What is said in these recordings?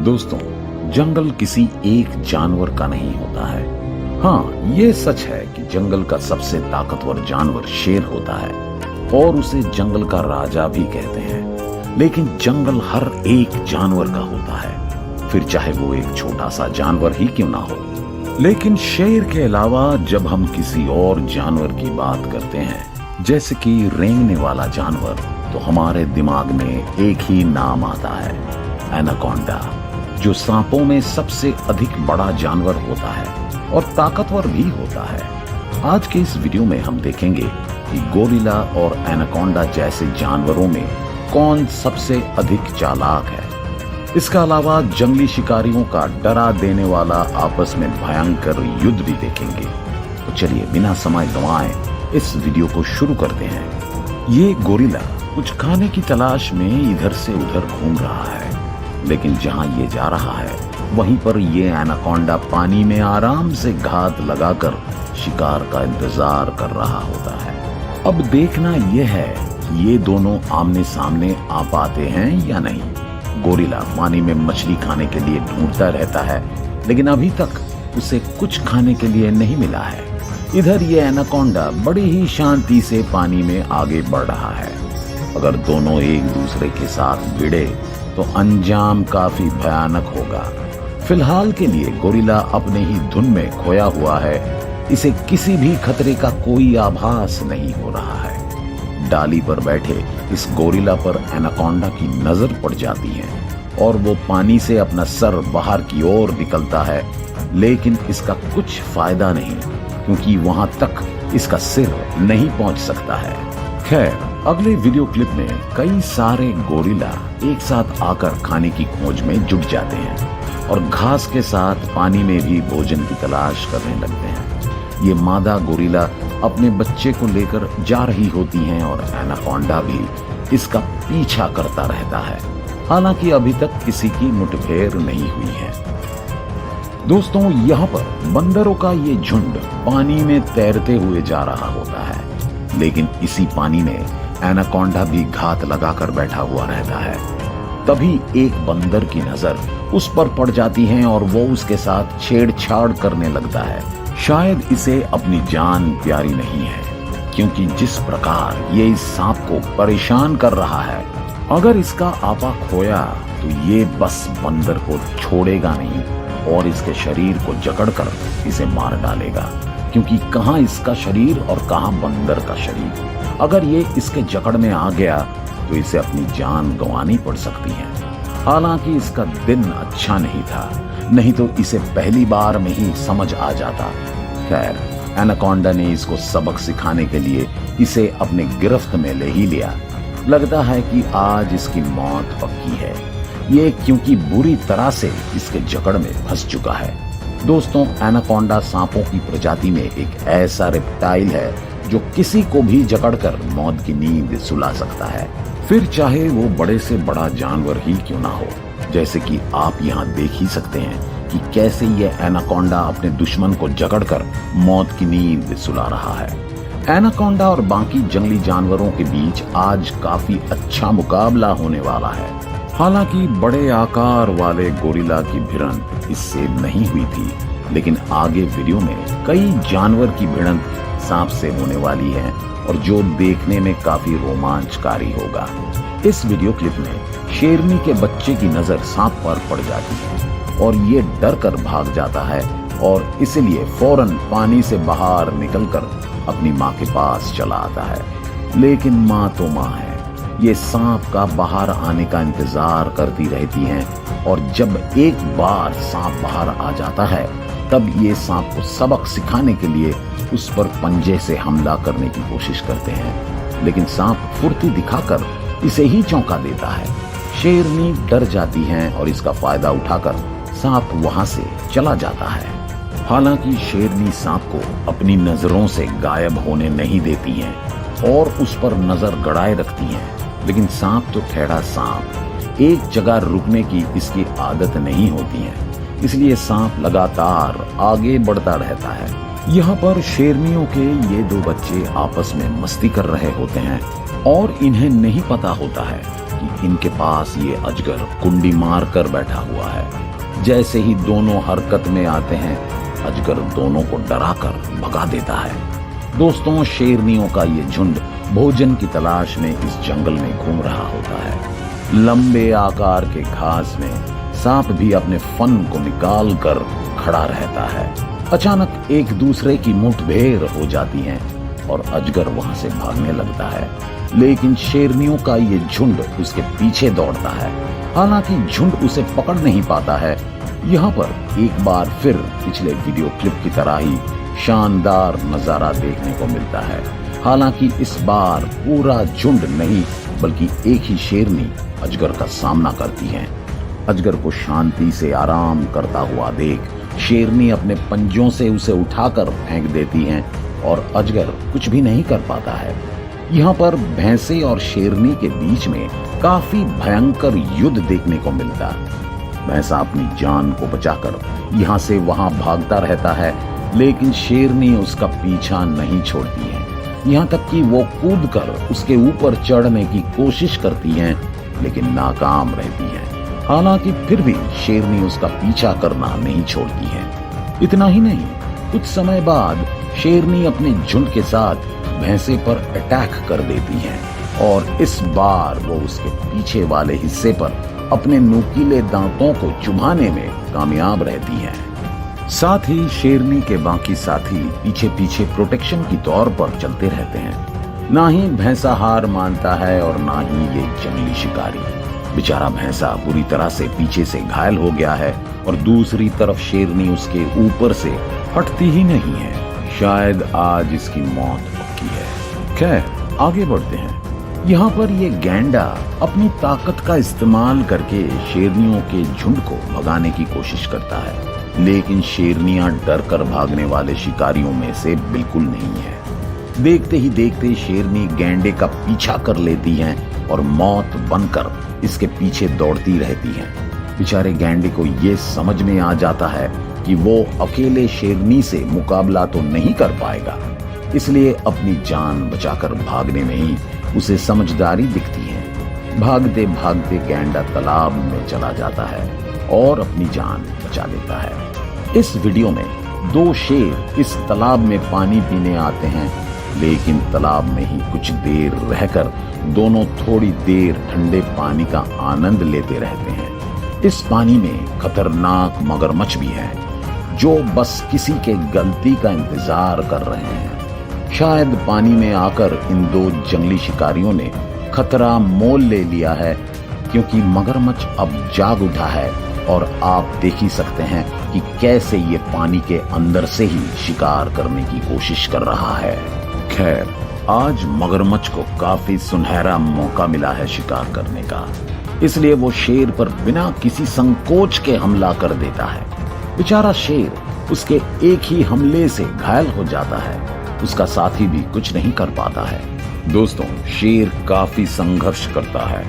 दोस्तों, जंगल किसी एक जानवर का नहीं होता है। हाँ, ये सच है कि जंगल का सबसे ताकतवर जानवर शेर होता है और उसे जंगल का राजा भी कहते हैं। लेकिन जंगल हर एक जानवर का होता है, फिर चाहे वो एक छोटा सा जानवर ही क्यों ना हो। लेकिन शेर के अलावा जब हम किसी और जानवर की बात करते हैं, जैसे कि रेंगने वाला जानवर, तो हमारे दिमाग में एक ही नाम आता है, एनाकोंडा, जो सांपों में सबसे अधिक बड़ा जानवर होता है और ताकतवर भी होता है। आज के इस वीडियो में हम देखेंगे कि गोरिल्ला और एनाकोंडा जैसे जानवरों में कौन सबसे अधिक चालाक है। इसके अलावा जंगली शिकारियों का डरा देने वाला आपस में भयंकर युद्ध भी देखेंगे। तो चलिए बिना समय गंवाए इस वीडियो को शुरू करते हैं। ये गोरिल्ला कुछ खाने की तलाश में इधर से उधर घूम रहा है, लेकिन जहां ये जा रहा है वहीं पर ये एनाकोंडा पानी में आराम से घात लगाकर शिकार का इंतजार कर रहा होता है। अब देखना यह है कि ये दोनों आमने सामने आ पाते हैं या नहीं। गोरिल्ला पानी में मछली खाने के लिए ढूंढता रहता है, लेकिन अभी तक उसे कुछ खाने के लिए नहीं मिला है। इधर ये एनाकोंडा बड़ी ही शांति से पानी में आगे बढ़ रहा है। अगर दोनों एक दूसरे के साथ भिड़े तो अंजाम काफी भयानक होगा। फिलहाल के लिए गोरिल्ला अपने ही धुन में खोया हुआ है। इसे किसी भी खतरे का कोई आभास नहीं हो रहा है। डाली पर बैठे इस गोरिल्ला पर एनाकोंडा की नजर पड़ जाती है और वो पानी से अपना सर बाहर की ओर निकलता है, लेकिन इसका कुछ फायदा नहीं, क्योंकि वहां तक इसका सिर नहीं पहुंच सकता है। खैर, अगले वीडियो क्लिप में कई सारे गोरिल्ला एक साथ आकर खाने की खोज में जुट जाते हैं और घास के साथ पानी में भी भोजन की तलाश करने लगते हैं। ये मादा गोरिल्ला अपने बच्चे को लेकर जा रही होती हैं और एनाकोंडा भी इसका पीछा करता रहता है। हालांकि अभी तक किसी की मुठभेड़ नहीं हुई है। दोस्तों, यहाँ पर बंदरों का ये झुंड पानी में तैरते हुए जा रहा होता है, लेकिन इसी पानी में एनाकोंडा भी घात लगाकर बैठा हुआ रहता है। तभी एक बंदर की नजर उस पर पड़ जाती है और वो उसके साथ छेड़छाड़ करने लगता है। शायद इसे अपनी जान प्यारी नहीं है, क्योंकि जिस प्रकार ये इस सांप को परेशान कर रहा है, अगर इसका आपा खोया तो ये बस बंदर को छोड़ेगा नहीं और इसके शरीर को जकड़कर इसे मार डालेगा, क्योंकि कहां इसका शरीर और कहां बंदर का शरीर। अगर ये इसके जकड़ में आ गया तो इसे अपनी जान गंवानी पड़ सकती है। हालांकि इसका दिन अच्छा नहीं था, नहीं तो इसे पहली बार में ही समझ आ जाता। खैर, एनाकोंडा ने इसको सबक सिखाने के लिए इसे अपने गिरफ्त में ले ही लिया। लगता है कि आज इसकी मौत पक्की है, ये क्योंकि बुरी तरह से इसके जकड़ में फंस चुका है। दोस्तों, एनाकोंडा सांपों की प्रजाति में एक ऐसा रेप्टाइल है जो किसी को भी जकड़कर मौत की नींद सुला सकता है, फिर चाहे वो बड़े से बड़ा जानवर ही क्यों ना हो। जैसे कि आप यहाँ देख ही सकते हैं कि कैसे ये एनाकोंडा अपने दुश्मन को जकड़कर मौत की नींद सुला रहा है। एनाकोंडा और बाकी जंगली जानवरों के बीच आज काफी अच्छा मुकाबला होने वाला है। हालांकि बड़े आकार वाले गोरिल्ला की भिड़ंत इससे नहीं हुई थी, लेकिन आगे वीडियो में कई जानवर की भिड़ंत सांप से होने वाली है और जो देखने में काफी रोमांचकारी होगा। इस वीडियो क्लिप में शेरनी के बच्चे की नजर सांप पर पड़ जाती है और ये डर कर भाग जाता है और इसलिए फौरन पानी से बाहर निकलकर अपनी माँ के पास चला आता है। लेकिन माँ तो माँ है, ये सांप का बाहर आने का इंतजार करती रहती हैं और जब एक बार सांप बाहर आ जाता है, तब ये सांप को सबक सिखाने के लिए उस पर पंजे से हमला करने की कोशिश करते हैं, लेकिन सांप फुर्ती दिखाकर इसे ही चौंका देता है। शेरनी डर जाती है और इसका फायदा उठाकर सांप वहां से चला जाता है। हालांकि शेरनी सांप को अपनी नजरों से गायब होने नहीं देती हैं और उस पर नजर गड़ाए रखती हैं, लेकिन सांप तो ठेड़ा सांप, एक जगह रुकने की इसकी आदत नहीं होती है, इसलिए सांप लगातार आगे बढ़ता रहता है। यहाँ पर शेरनियों के ये दो बच्चे आपस में मस्ती कर रहे होते हैं और इन्हें नहीं पता होता है कि इनके पास ये अजगर कुंडी मार कर बैठा हुआ है। जैसे ही दोनों हरकत में आते हैं, अजगर दोनों को डराकर भगा देता है। दोस्तों, शेरनियों का ये झुंड भोजन की तलाश में इस जंगल में घूम रहा होता है। लंबे आकार के घास में सांप भी अपने फन को निकाल कर खड़ा रहता है। अचानक एक दूसरे की मुठभेड़ हो जाती है और अजगर वहां से भागने लगता है, लेकिन शेरनियों का ये झुंड उसके पीछे दौड़ता है। हालांकि झुंड उसे पकड़ नहीं पाता है। यहाँ पर एक बार फिर पिछले वीडियो क्लिप की तरह ही शानदार नजारा देखने को मिलता है। हालांकि इस बार पूरा झुंड नहीं, बल्कि एक ही शेरनी अजगर का सामना करती है। अजगर को शांति से आराम करता हुआ देख शेरनी अपने पंजों से उसे उठाकर फेंक देती है और अजगर कुछ भी नहीं कर पाता है। यहाँ पर भैंसे और शेरनी के बीच में काफी भयंकर युद्ध देखने को मिलता है। भैंसा अपनी जान को बचाकर यहाँ से वहां भागता रहता है, लेकिन शेरनी उसका पीछा नहीं छोड़ती है। यहाँ तक कि वो कूदकर उसके ऊपर चढ़ने की कोशिश करती है, लेकिन नाकाम रहती है। हालांकि फिर भी शेरनी उसका पीछा करना नहीं छोड़ती है। इतना ही नहीं, कुछ समय बाद शेरनी अपने झुंड के साथ भैंसे पर अटैक कर देती है और इस बार वो उसके पीछे वाले हिस्से पर अपने नुकीले दांतों को चुभाने में कामयाब रहती है। साथ ही शेरनी के बाकी साथी पीछे पीछे प्रोटेक्शन की तौर पर चलते रहते हैं। ना ही भैंसा हार मानता है और ना ही ये जंगली शिकारी। बेचारा भैंसा बुरी तरह से पीछे से घायल हो गया है और दूसरी तरफ शेरनी उसके ऊपर से हटती ही नहीं है। शायद आज इसकी मौत पक्की है। खैर, आगे बढ़ते हैं। यहाँ पर ये गैंडा अपनी ताकत का इस्तेमाल करके शेरनियों के झुंड को भगाने की कोशिश करता है, लेकिन शेरनियां डर कर भागने वाले शिकारियों में से बिल्कुल नहीं है। देखते ही देखते शेरनी गैंडे का पीछा कर लेती है और मौत बनकर इसके पीछे दौड़ती रहती है। बेचारे गैंडे को ये समझ में आ जाता है कि वो अकेले शेरनी से मुकाबला तो नहीं कर पाएगा, इसलिए अपनी जान बचाकर भागने में ही उसे समझदारी दिखती है। भागते भागते गैंडा तालाब में चला जाता है और अपनी जान बचा लेता है। इस वीडियो में दो शेर इस तालाब में पानी पीने आते हैं, लेकिन तालाब में ही कुछ देर रहकर दोनों थोड़ी देर ठंडे पानी का आनंद लेते रहते हैं। इस पानी में खतरनाक मगरमच्छ भी है, जो बस किसी के गलती का इंतजार कर रहे हैं। शायद पानी में आकर इन दो जंगली शिकारियों ने खतरा मोल ले लिया है, क्योंकि मगरमच्छ अब जाग उठा है और आप देख ही सकते हैं कि कैसे ये पानी के अंदर से ही शिकार करने की कोशिश कर रहा है। खैर, आज मगरमच्छ को काफी सुनहरा मौका मिला है शिकार करने का, इसलिए वो शेर पर बिना किसी संकोच के हमला कर देता है। बेचारा शेर उसके एक ही हमले से घायल हो जाता है। उसका साथी भी कुछ नहीं कर पाता है। दोस्तों, शेर काफी संघर्ष करता है,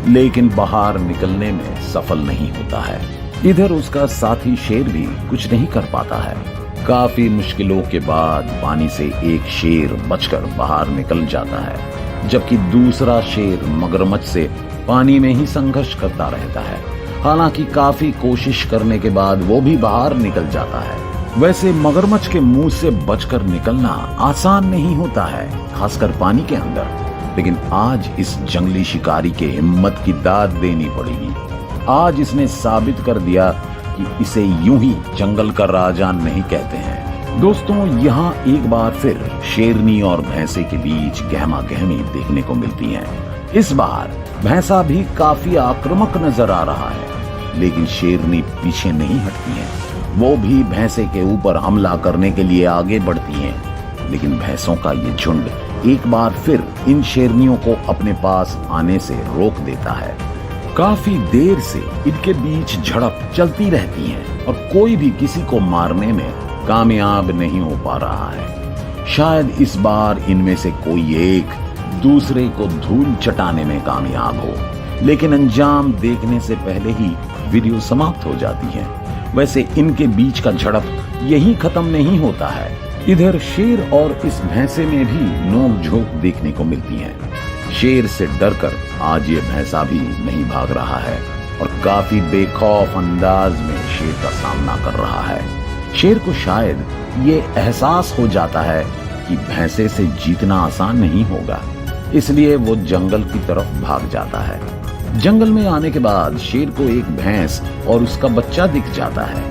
लेकिन बाहर निकलने में सफल नहीं होता है। इधर उसका साथी शेर भी कुछ नहीं कर पाता है। काफी मुश्किलों के बाद पानी से एक शेर बचकर बाहर निकल जाता है, जबकि दूसरा शेर मगरमच्छ से पानी में ही संघर्ष करता रहता है। हालांकि काफी कोशिश करने के बाद वो भी बाहर निकल जाता है। वैसे मगरमच्छ के मुंह से बचकर निकलना आसान नहीं होता है, खासकर पानी के अंदर, लेकिन आज इस जंगली शिकारी के हिम्मत की दाद देनी पड़ेगी। आज इसने साबित कर दिया कि इसे यूं ही जंगल का राजा नहीं कहते हैं। दोस्तों, यहाँ एक बार फिर शेरनी और भैंसे के बीच गहमा गहमी देखने को मिलती है। इस बार भैंसा भी काफी आक्रामक नजर आ रहा है, लेकिन शेरनी पीछे नहीं हटती है। वो भी भैंसे के ऊपर हमला करने के लिए आगे बढ़ती हैं, लेकिन भैंसों का ये झुंड एक बार फिर इन शेरनियों को अपने पास आने से रोक देता है। काफी देर से इनके बीच झड़प चलती रहती है और कोई भी किसी को मारने में कामयाब नहीं हो पा रहा है। शायद इस बार इनमें से कोई एक दूसरे को धूल चटाने में कामयाब हो, लेकिन अंजाम देखने से पहले ही वीडियो समाप्त हो जाती है। वैसे इनके बीच का झड़प यही खत्म नहीं होता है। इधर शेर और इस भैंसे में भी नोक झोंक देखने को मिलती है। शेर से डरकर आज ये भैंसा भी नहीं भाग रहा है और काफी बेखौफ अंदाज में शेर का सामना कर रहा है। शेर को शायद ये एहसास हो जाता है कि भैंसे से जीतना आसान नहीं होगा, इसलिए वो जंगल की तरफ भाग जाता है। जंगल में आने के बाद शेर को एक भैंस और उसका बच्चा दिख जाता है।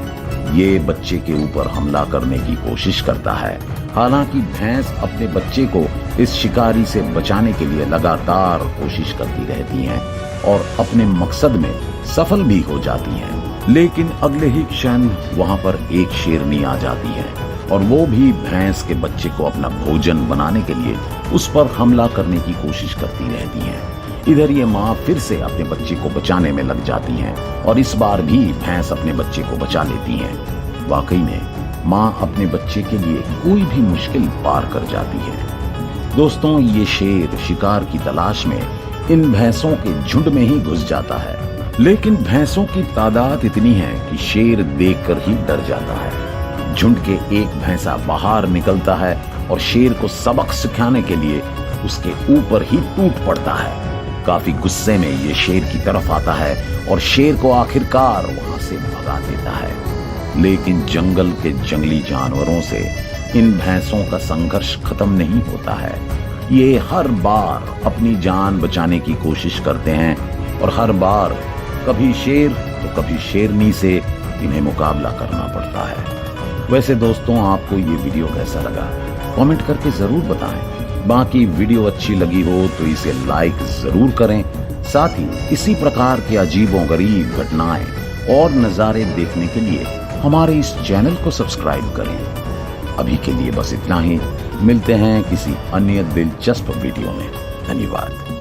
ये बच्चे के ऊपर हमला करने की कोशिश करता है। हालांकि भैंस अपने बच्चे को इस शिकारी से बचाने के लिए लगातार कोशिश करती रहती हैं और अपने मकसद में सफल भी हो जाती हैं। लेकिन अगले ही क्षण वहां पर एक शेरनी आ जाती है और वो भी भैंस के बच्चे को अपना भोजन बनाने के लिए उस पर हमला करने की कोशिश करती रहती हैं। इधर ये माँ फिर से अपने बच्चे को बचाने में लग जाती हैं और इस बार भी भैंस अपने बच्चे को बचा लेती हैं। वाकई में माँ अपने बच्चे के लिए कोई भी मुश्किल पार कर जाती है। दोस्तों, ये शेर शिकार की तलाश में इन भैंसों के झुंड में ही घुस जाता है, लेकिन भैंसों की तादाद इतनी है कि शेर देखकर ही डर जाता है। झुंड के एक भैंसा बाहर निकलता है और शेर को सबक सिखाने के लिए उसके ऊपर ही टूट पड़ता है। काफी गुस्से में ये शेर की तरफ आता है और शेर को आखिरकार वहां से भगा देता है। लेकिन जंगल के जंगली जानवरों से इन भैंसों का संघर्ष खत्म नहीं होता है। ये हर बार अपनी जान बचाने की कोशिश करते हैं और हर बार कभी शेर तो कभी शेरनी से इन्हें मुकाबला करना पड़ता है। वैसे दोस्तों, आपको ये वीडियो कैसा लगा कमेंट करके जरूर बताएं। बाकी वीडियो अच्छी लगी हो तो इसे लाइक जरूर करें। साथ ही इसी प्रकार के अजीबोगरीब घटनाएं और नजारे देखने के लिए हमारे इस चैनल को सब्सक्राइब करें। अभी के लिए बस इतना ही। मिलते हैं किसी अन्य दिलचस्प वीडियो में। धन्यवाद।